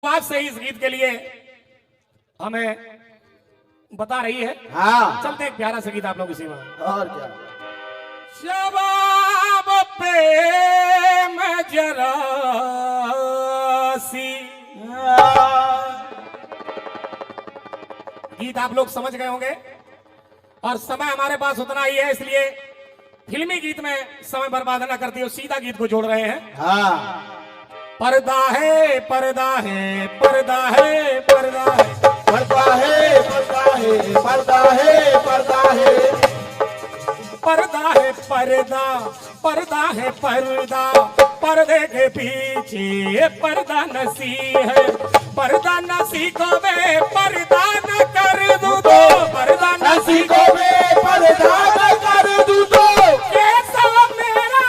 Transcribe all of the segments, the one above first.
बात से इस गीत के लिए हमें बता रही है। हाँ चलते एक प्यारा सा गीत आप लोगों की सेवा। और क्या शबाब पे मैं जरा सी गीत आप लोग समझ गए होंगे और समय हमारे पास उतना ही है, इसलिए फिल्मी गीत में समय बर्बाद न करते हुए सीधा गीत को जोड़ रहे हैं। हाँ पर्दा है पर्दा है पर्दा है पर्दा है पर्दा है पर्दा है पर्दा है पर्दा है पर्दा है पर्दा पर्दा है पर्दा पर्दे के पीछे पर्दा नसी है। पर्दा नसी को मैं पर्दा न कर दूं तो पर्दा नसी को मैं पर्दा न कर दूं तो कैसा मेरा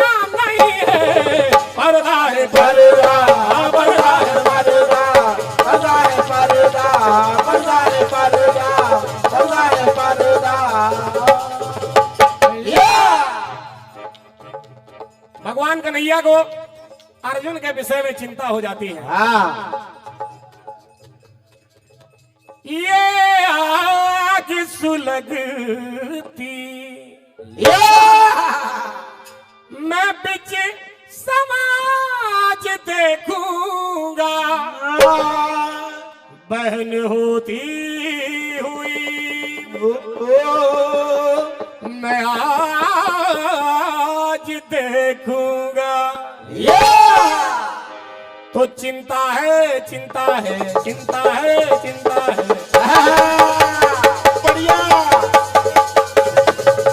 नाम नहीं है। पर्दा है पर्दा पर्दा है पर्दा पर्दा है पर्दा पर्दा है पर्दा पर्दा है पर्दा। भगवान कन्हैया को अर्जुन के विषय में चिंता हो जाती है। हाँ ये आग सुलगती मैं बिच समाज देखूंगा बहन होती हुई मैं आज देखूंगा। तो चिंता है चिंता है चिंता है चिंता है। बढ़िया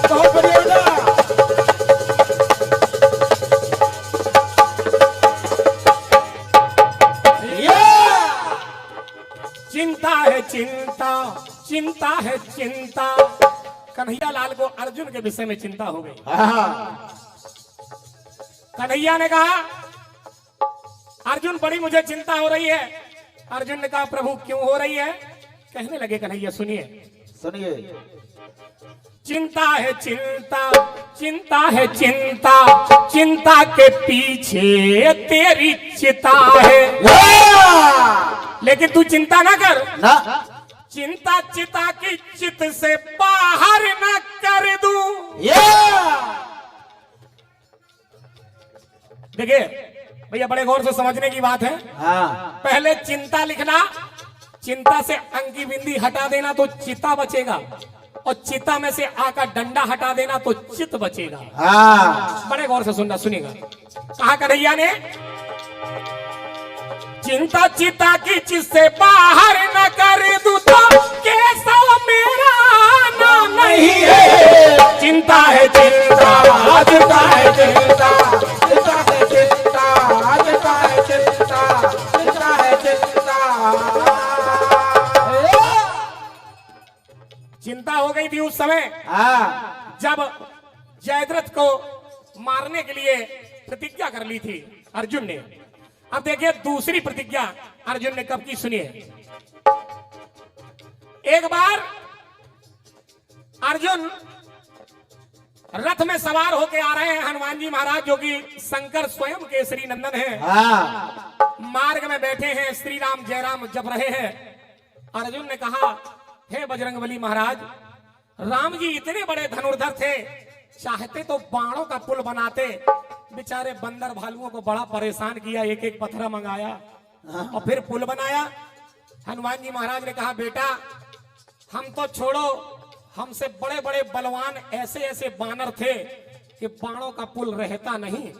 बहुत बढ़िया। चिंता है चिंता चिंता है चिंता। कन्हैया लाल को अर्जुन के विषय में चिंता हो गई। कन्हैया ने कहा अर्जुन बड़ी मुझे चिंता हो रही है। अर्जुन ने कहा प्रभु क्यों हो रही है। कहने लगे कन्हैया सुनिए सुनिए चिंता है चिंता चिंता है चिंता चिंता के पीछे तेरी चिता है। लेकिन तू चिंता ना कर ना चिंता चिता की चित से बाहर न कर दूं। देखिए भैया बड़े गौर से समझने की बात है। हाँ पहले चिंता लिखना, चिंता से अंकी बिंदी हटा देना तो चिता बचेगा और चिता में से आका डंडा हटा देना तो चित बचेगा। हाँ बड़े गौर से सुनना सुनिएगा। कहा कन्हैया ने चिंता चिता की चित से बाहर न कर दूं तो कैसा मेरा नाम नहीं है। चिंता है चिंता चिंता है चिंता चिंता है चिंता चिंता है चिंता चिंता है चिंता। चिंता हो गई थी उस समय हाँ जब जयद्रथ को मारने के लिए प्रतिज्ञा कर ली थी अर्जुन ने। अब देखिए दूसरी प्रतिज्ञा अर्जुन ने कब की सुनिए। एक बार अर्जुन रथ में सवार होके आ रहे हैं हनुमान जी महाराज जो कि शंकर स्वयं के श्री नंदन है। हाँ मार्ग में बैठे हैं श्री राम जय राम जप रहे हैं। अर्जुन ने कहा हे बजरंगबली महाराज राम जी इतने बड़े धनुर्धर थे, चाहते तो बाणों का पुल बनाते, बेचारे बंदर भालुओं को बड़ा परेशान किया, एक एक पत्थर मंगाया और फिर पुल बनाया। हनुमान जी महाराज ने कहा बेटा हम तो छोड़ो, हमसे बड़े बड़े बलवान ऐसे ऐसे बानर थे कि बाणों का पुल रहता नहीं।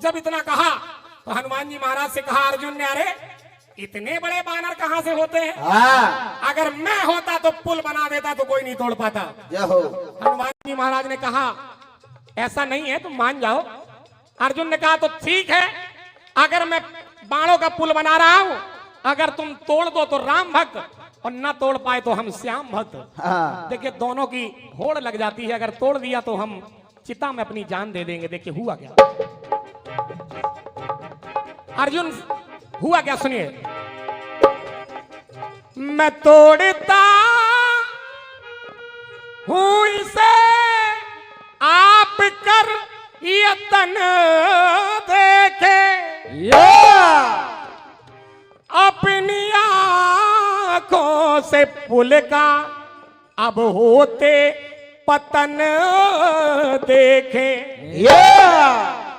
जब इतना कहा तो हनुमान जी महाराज से कहा अर्जुन ने अरे इतने बड़े बानर कहां से होते हैं। हाँ अगर मैं होता तो पुल बना देता तो कोई नहीं तोड़ पाता। जय हो। हनुमान जी महाराज ने कहा ऐसा नहीं है तुम मान जाओ। अर्जुन ने कहा तो ठीक है, अगर मैं बाणों का पुल बना रहा हूं, अगर तुम तोड़ दो तो राम भक्त और न तोड़ पाए तो हम श्याम भक्त। हाँ देखिए दोनों की होड़ लग जाती है, अगर तोड़ दिया तो हम चिता में अपनी जान दे देंगे। देखिए हुआ क्या अर्जुन, हुआ क्या सुनिए। मैं तोड़ता हूं इसे आप कर यतन देखे अपनी आंखों से पुल का अब होते पतन देखे।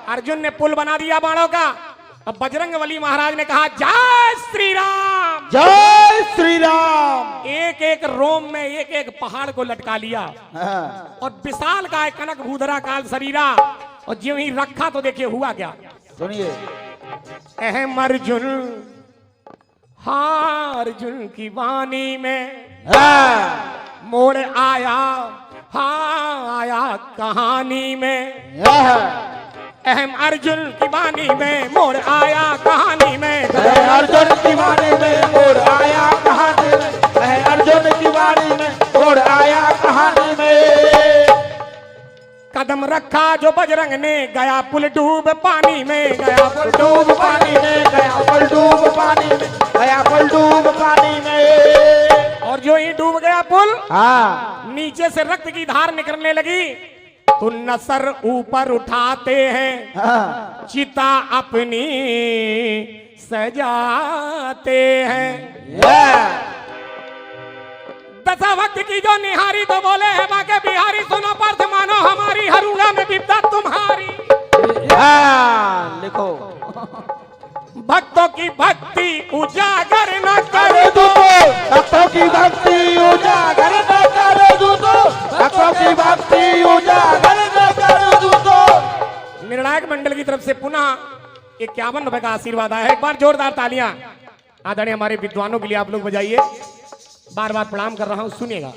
अर्जुन ने पुल बना दिया बाणों का। अब बजरंगबली महाराज ने कहा जय श्री राम, जय श्री राम। एक एक रोम में एक एक पहाड़ को लटका लिया और विशाल का एक कनक भूधरा काल शरीरा, और ज्यों ही रखा तो देखिए हुआ क्या। सुनिए। अहम अर्जुन, हाँ अर्जुन की वाणी में मोड़ आया, हाँ आया कहानी में। अहम अर्जुन की वाणी में मोड़ आया कहानी में। अर्जुन की वाणी में मोड़ आया कहानी में। अर्जुन की वाणी में मोड़ आया कहानी में। कदम रखा जो बजरंग ने गया पुल डूब पानी में, गया पुल डूब पानी में, गया पुल डूब पानी में, गया पुल डूब पानी में। और जो ही डूब गया पुल, हाँ, नीचे से रक्त की धार निकलने लगी। तो नसर ऊपर उठाते हैं, हाँ। चिता अपनी सजाते हैं। दशा भक्त की जो निहारी तो बोले है बाके बिहारी, सुनो पार्थ मानो हमारी, हरूंगा में विपदा तुम्हारी। लिखो। भक्तों की भक्ति उजागर न कर दो, भक्तों की भक्ति उजागर न कर दो, भक्तों की भक्ति उजागर न कर दो। निर्णायक मंडल की तरफ से पुनः 51 रुपए का आशीर्वाद आया है। एक बार जोरदार तालियां आदरणीय हमारे विद्वानों के लिए आप लोग बजाइए। बार बार प्रणाम कर रहा हूं, सुनिएगा।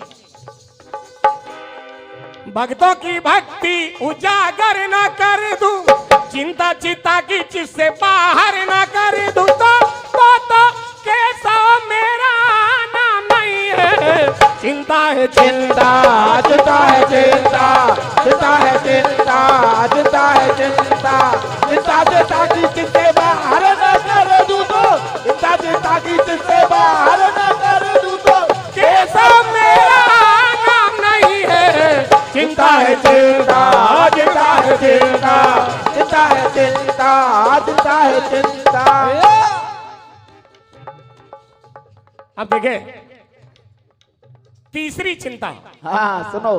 भक्तों की भक्ति उजागर न कर दूं, चिंता चिता की जिससे बाहर न कर दूं, तो केशव मेरा नाम नहीं है। चिंता है चिंता, चिंता है चिंता, चिंता है चिंता, चिंता है चिंता, चिंता चिंता की जिससे बाहर न कर दूं, तो चिंता चिंता की जिससे बाहर न कर दूं, तो केशव मेरा नाम नहीं है। चिंता है चिंता, चिंता है चिंता, चिंता है चिंता, चिंता है चिंता। अब देखे तीसरी चिंता। हाँ सुनो।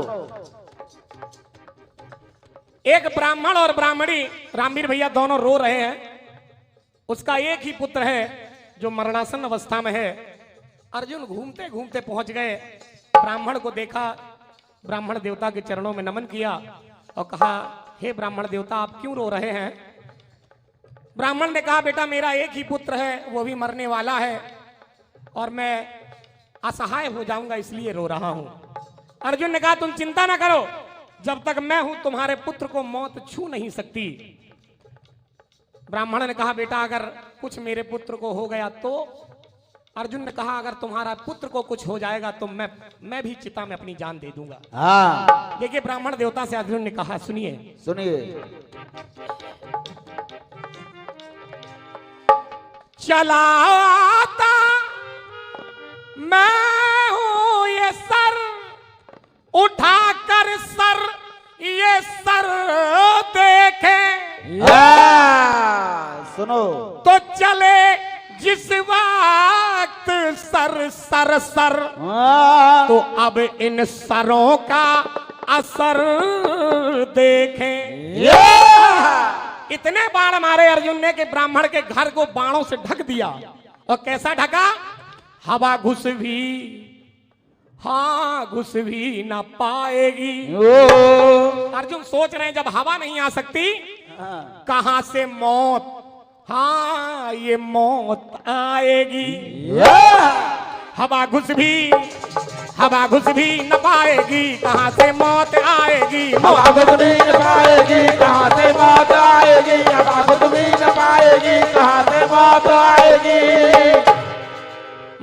एक ब्राह्मण और ब्राह्मणी, रामवीर भैया दोनों रो रहे हैं। उसका एक ही पुत्र है जो मरणासन अवस्था में है। अर्जुन घूमते घूमते पहुंच गए, ब्राह्मण को देखा, ब्राह्मण देवता के चरणों में नमन किया और कहा हे ब्राह्मण देवता आप क्यों रो रहे हैं। ब्राह्मण ने कहा बेटा मेरा एक ही पुत्र है, वो भी मरने वाला है और मैं असहाय हो जाऊंगा इसलिए रो रहा हूं। अर्जुन ने कहा तुम चिंता ना करो, जब तक मैं हूं तुम्हारे पुत्र को मौत छू नहीं सकती। ब्राह्मण ने कहा बेटा अगर कुछ मेरे पुत्र को हो गया तो। अर्जुन ने कहा अगर तुम्हारा पुत्र को कुछ हो जाएगा तो मैं भी चिता में अपनी जान दे दूंगा। हाँ देखिए ब्राह्मण देवता से अर्जुन ने कहा सुनिए, सुनिए। चलाता मैं हूं ये सर, उठाकर सर ये सर देखे, सुनो तो चले जिस वक्त सर सर सर, तो अब इन सरों का असर देखें। इतने बाण मारे अर्जुन ने कि ब्राह्मण के घर को बाणों से ढक दिया। और कैसा ढका? हवा घुस भी, हाँ घुस भी ना पाएगी। अर्जुन सोच रहे हैं जब हवा नहीं आ सकती कहां से मौत, हाँ ये मौत आएगी। हवा घुस भी न पाएगी, कहां से मौत आएगी। हवा घुस भी न पाएगी, कहां से मौत आएगी। हवा घुस भी न पाएगी, कहां से मौत आएगी।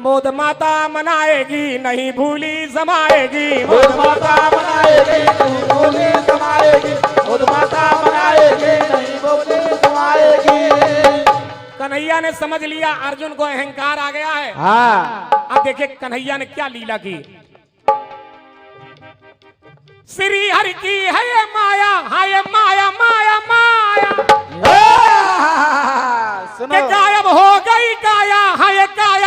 मोद माता मनाएगी नहीं भूली समाएगी। मोद माता मनाएगी नहीं भूली समाएगी। मोद माता मनाएगी नहीं भूली समाएगी। कन्हैया ने समझ लिया अर्जुन को अहंकार आ गया है। हाँ अब देखिए कन्हैया ने क्या लीला की। श्री हरि की है ये माया, हाँ ये माया माया माया। सुनो। गायब हो गई काया, हाँ ये काया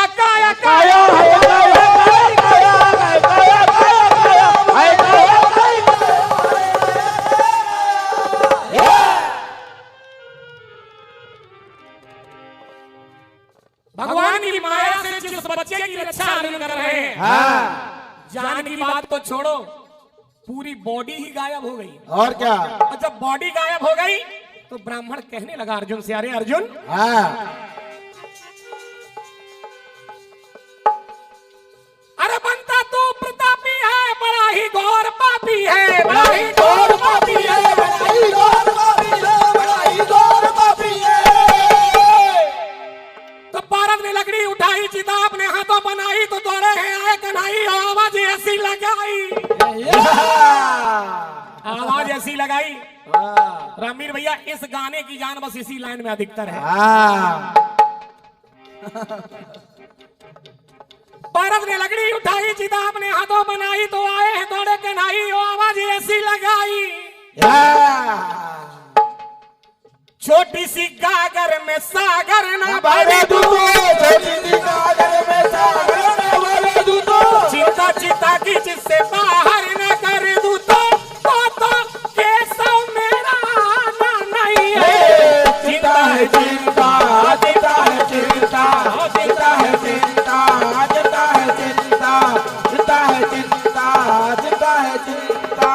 भगवान की माया से जिस बच्चे की रक्षा अर्जुन कर रहे हैं, हाँ जान की बात तो छोड़ो, पूरी बॉडी ही गायब हो गई। और क्या। और जब बॉडी गायब हो गई तो ब्राह्मण कहने लगा अर्जुन से, अरे अर्जुन, हाँ अरे बनता तो प्रतापी है, बड़ा ही घोर पापी है, बड़ा ही घोर पापी है, बड़ा ही घोर पापी है, बड़ा ही घोर पापी है। तो पारस ने लकड़ी उठाई, चिता अपने हाथों बनाई, तो दौड़े हैं आए कन्हई, आवाज ऐसी लगाई, आवाज ऐसी लगाई। रामीर भैया, इस गाने की जान बस इसी लाइन में अधिकतर है। पारस ने लकड़ी उठाई, चिता अपने हाथों बनाई, तो आए हैं दौड़े कन्हई, आवाज ऐसी लगाई। छोटी सी गागर में सागर न भरे दूधो, छोटी सी गागर में सागर न भरे दूधो, चिंता चिता की जिससे बाहर न कर दूं, तो केशव मेरा आना नहीं है। चिंता है चिंता, चिंता है चिंता, चिंता है चिंता, चिंता है चिंता, चिंता है चिंता, चिंता है चिंता।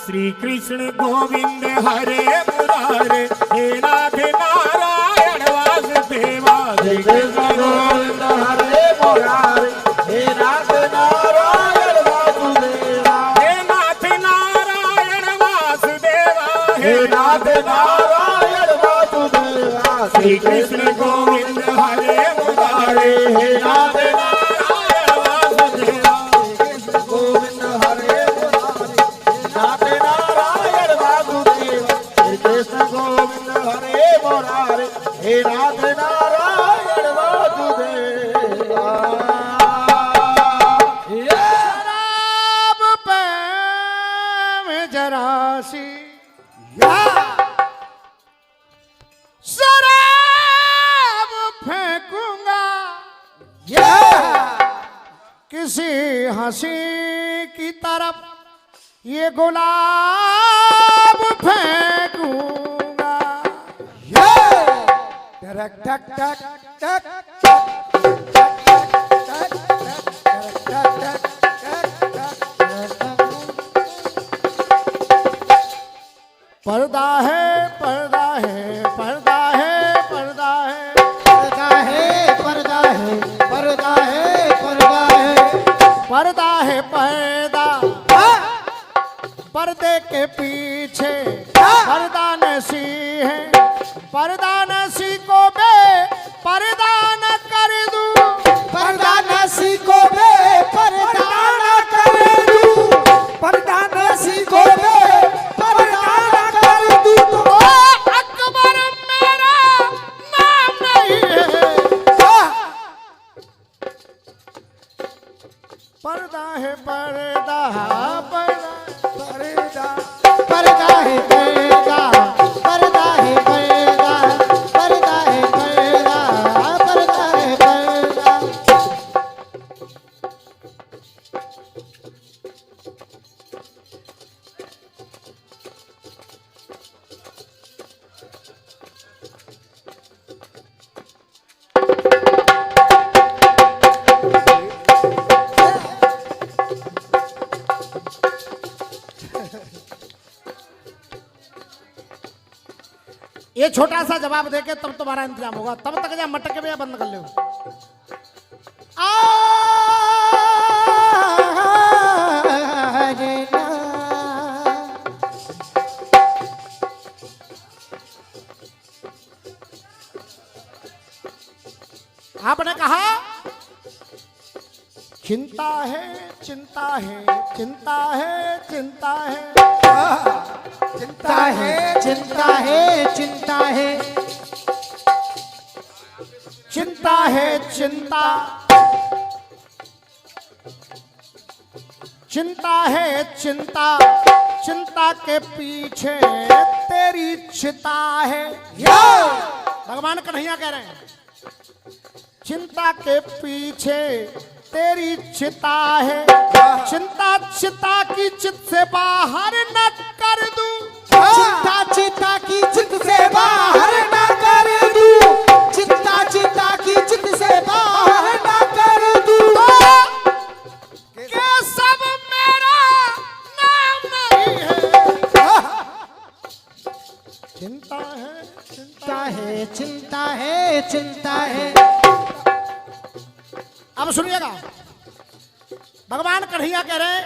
श्री कृष्ण गोविंद हरे मुरारे, हे नाथ नारायण वासुदेवा। श्री कृष्ण गोविंद हरे मुरारे, हे नाथ नारायण वासुदेवा, हे नाथ नारायण वासुदेवा, हे नाथ नारायण वासुदेवा। श्री कृष्ण गोविंद हरे मुरारे, हे नाथ नारायण वासुदेवा, कृष्ण गोविंद हरे कृष्ण गोविंद हरे मुरारे, हे नाथ नारायण वासुदेवा। शराब पे में जरासी, शराब फेंकूंगा किसी हंसी की तरफ, ये गुलाब फेंकूंगा। टक टक टक टक पर्दा है, पर्दा है, पर्दा है, पर्दा है, पर्दा है, पर्दा है, पर्दा है, पर्दा है, पर्दा है, पर्दा पर्दे के पीछे पर्दा नसी है, पर्दा नसी को बे पर्दा न कर दूं, पर्दा नसी को बे पर्दा न कर दूं, पर्दा नसी को बे पर्दा न कर दूं, तो अकबर मेरा नाम नहीं है। पर्दा है, पर्दा पर्दा पर्दा, पर्दा है पर्दा, पर्दा है पर्दा, पर्दा है पर्दा, पर्दा है पर्दा। ये छोटा सा जवाब देके तब तुम्हारा इंतजाम होगा, तब तक जा मटके में बंद कर लो। आपने कहा चिंता है, चिंता है, चिंता है, चिंता है, चिंता है, चिंता है, चिंता है, चिंता है, चिंता, चिंता है, चिंता, चिंता के पीछे तेरी चिता है। भगवान कन्हैया कह रहे हैं, चिंता के पीछे तेरी चिता है, चिंता चिता की चित से बाहर न कर दूं, चिंता चिता की चित से बाहर न कर दूं, चिंता चिता की चित अब सुनिएगा, भगवान कन्हैया कह रहे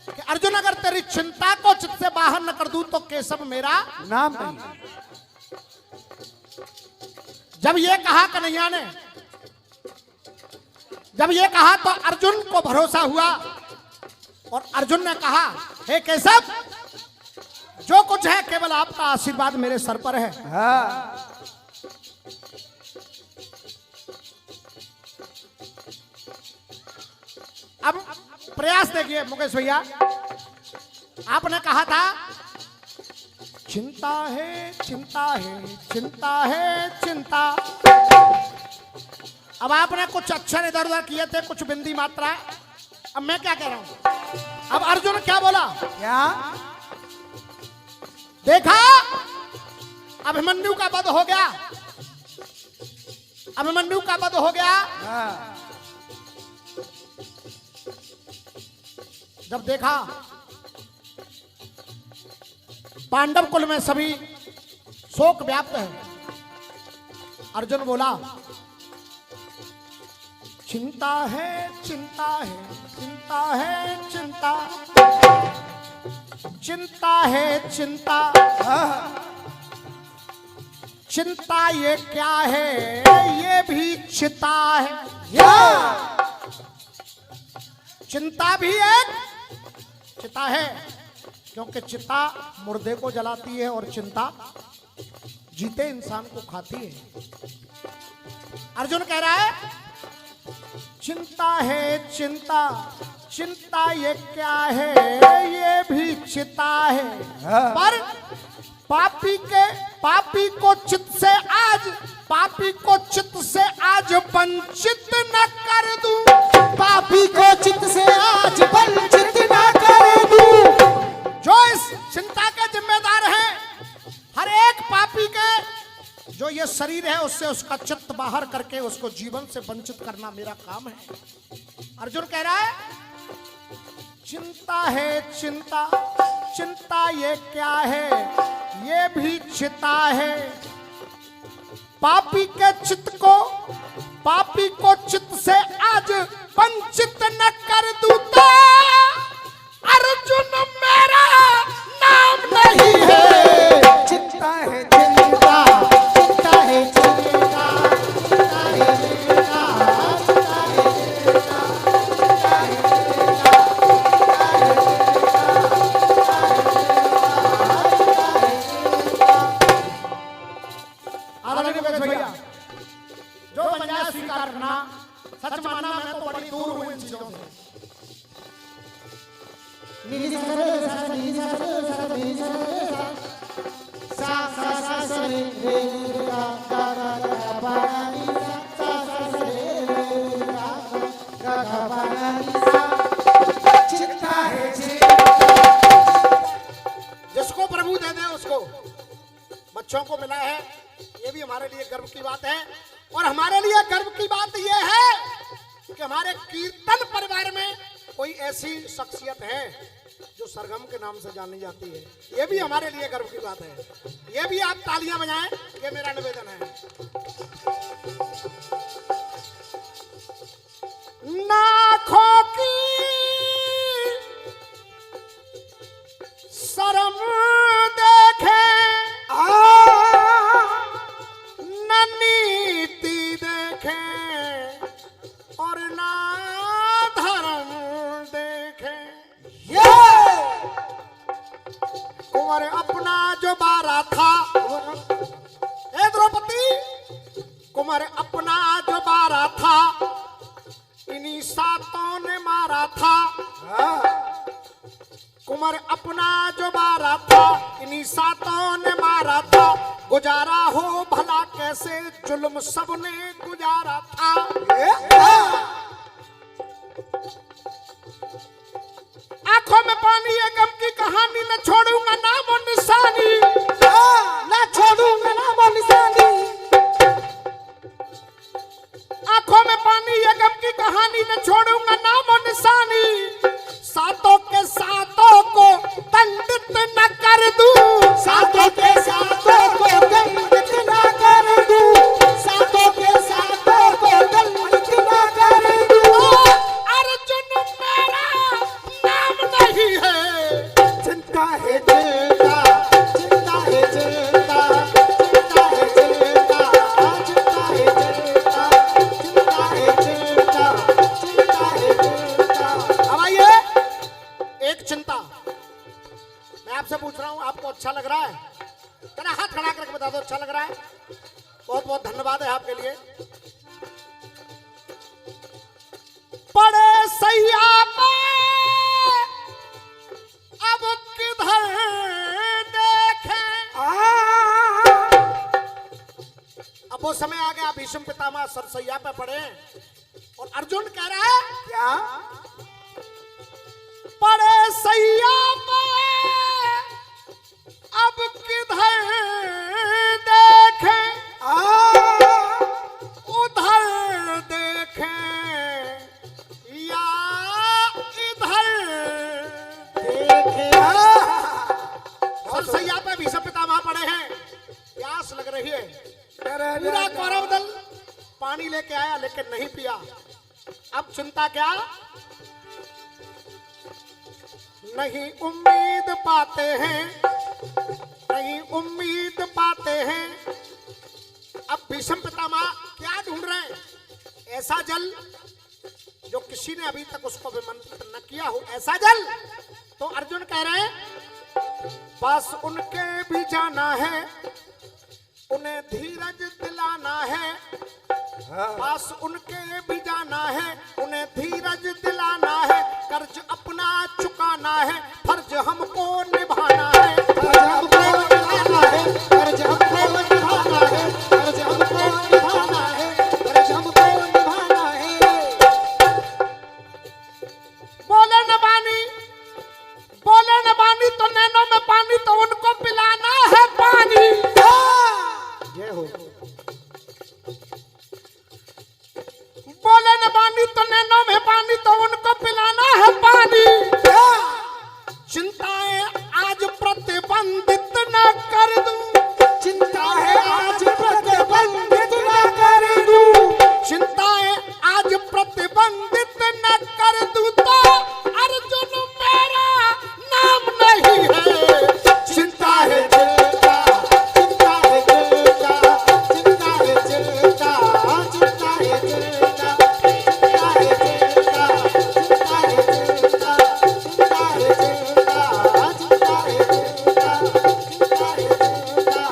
कि अर्जुन अगर तेरी चिंता को चित्त से बाहर न कर दूं तो केशव मेरा नाम नहीं। जब ये कहा कन्हैया ने, जब ये कहा तो अर्जुन को भरोसा हुआ और अर्जुन ने कहा, हे केशव, जो कुछ है केवल आपका आशीर्वाद मेरे सर पर है। हाँ। अब प्रयास देखिए मुकेश भैया, आपने कहा था चिंता है चिंता है चिंता है चिंता। अब आपने कुछ अक्षर इधर उधर किए थे, कुछ बिंदी मात्रा। अब मैं क्या कह रहा हूं, अब अर्जुन क्या बोला, क्या? देखा अभिमन्यु का वध हो गया, अभिमन्यु का वध हो गया। हाँ। जब देखा पांडव कुल में सभी शोक व्याप्त है, अर्जुन बोला चिंता है चिंता है चिंता है चिंता, चिंता है चिंता। चिंता ये क्या है, ये भी चिता है। चिंता भी एक चिता है, क्योंकि चिता मुर्दे को जलाती है और चिंता जीते इंसान को खाती है। अर्जुन कह रहा है चिंता है चिंता, चिंता ये क्या है, ये भी चिता है। पर पापी को चित्त से आज, पापी को चित्त से आज वंचित न कर दूं, पापी को चित्त से आज वंचित न कर दूं। जो इस चिंता के जिम्मेदार हैं, हर एक पापी के जो ये शरीर है उससे उसका चित्त बाहर करके उसको जीवन से वंचित करना मेरा काम है। अर्जुन कह रहा है चिंता है चिंता, चिंता ये क्या है, ये भी चिता है। पापी के चित्त को, पापी को चित्त से आज वंचित न कर दूं तो अर्जुन मेरा नाम नहीं है। चिंता है चिंता, चिंता है चिंता, चिंता है चिंता, चिंता है चिंता, चिंता है आदरणीय भैया, जो बन जाए स्वीकार करना, सच मानना मैं तो बड़ी दूर हूं इन चीजों से। नीली सर सर नीली सर सर नीली सर सा सा सा सा रे रे गा गा गा गा पा नी सा सा सा रे रे गा गा गा पा नी सा। चिंता है चिंता, जिसको प्रभु दे दे उसको, बच्चों को मिला है, ये भी हमारे लिए गर्व की बात है। और हमारे लिए गर्व की बात ये है कि हमारे कीर्तन परिवार में कोई ऐसी शख्सियत है जो सरगम के नाम से जानी जाती है। ये भी हमारे लिए गर्व की बात है। ये भी आप तालियां बजाएं, ये मेरा निवेदन है। नाखों की शर्म देखे न नीति देखे और ना धर्म देखे। कुंवर अपना जो बारा था, ए द्रौपदी, कुंवर अपना जो बारा था इन्हीं सातों ने मारा था। कुंवर अपना जो बारा था इन्हीं सातों ने मारा था। गुजारा हो भला कैसे जुल्म सबने गुजारा था। आंखों में पानी है गम की कहानी, न छोड़ूंगा नाम और निशानी, ना छोड़ूंगा नाम और निशानी। आंखों में पानी है गम की कहानी, न छोड़ूंगा नाम और निशानी। सातों के सातों को दंडित न कर दूं, सातों के सातों को दंडित न कर दूं, सातों के सातों को दंडित न कर दूं। भीष्म पितामह सरसैया पे पड़े और अर्जुन कह रहा है क्या? पड़े सैया पे अब किधर देखे, उधर देखे या इधर देखे। सरसैया पे भीष्म पितामह पड़े हैं, प्यास लग रही है। पूरा कौरव दल पानी लेके आया लेकिन नहीं पिया। अब चिंता क्या, नहीं उम्मीद पाते हैं, नहीं उम्मीद पाते हैं। अब भीष्म पितामह क्या ढूंढ रहे हैं? ऐसा जल जो किसी ने अभी तक उसको विमंत्रित न किया हो, ऐसा जल। तो अर्जुन कह रहे हैं बस उनके भी जाना है, उन्हें धीरज दिलाना है। बस उनके भी जाना है, उन्हें धीरज दिलाना है। कर्ज अपना चुकाना है, फर्ज हमको निभाना है। कर्ज हमको निभाना है, कर्ज हमको निभाना है, कर्ज हमको निभाना है, कर्ज हमको निभाना है। बोले न बानी, बोले न बानी तो नैनों में पानी, तो उनको पिलाना है पानी। जय हो। बोले न बानी तो नैनों में पानी, तो उनको पिलाना है पानी। चिंताएं आज प्रतिबंधित न कर दूं, चिंता है आज प्रतिबंधित न कर दूं, चिंताएं आज प्रतिबंधित न कर दूं, तो अर्जुन मेरा नाम नहीं है। चिंता है दिल का, चिंता है दिल का, चिंता है दिल का, चिंता है दिल का, चिंता है दिल का, चिंता है दिल का, चिंता है दिल का, चिंता है दिल का, चिंता है दिल का।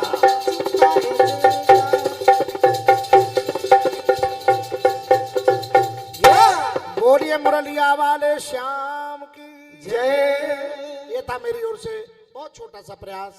बोलिए मुरलिया वाले श्याम की जय। ये था मेरी ओर से बहुत छोटा सा प्रयास।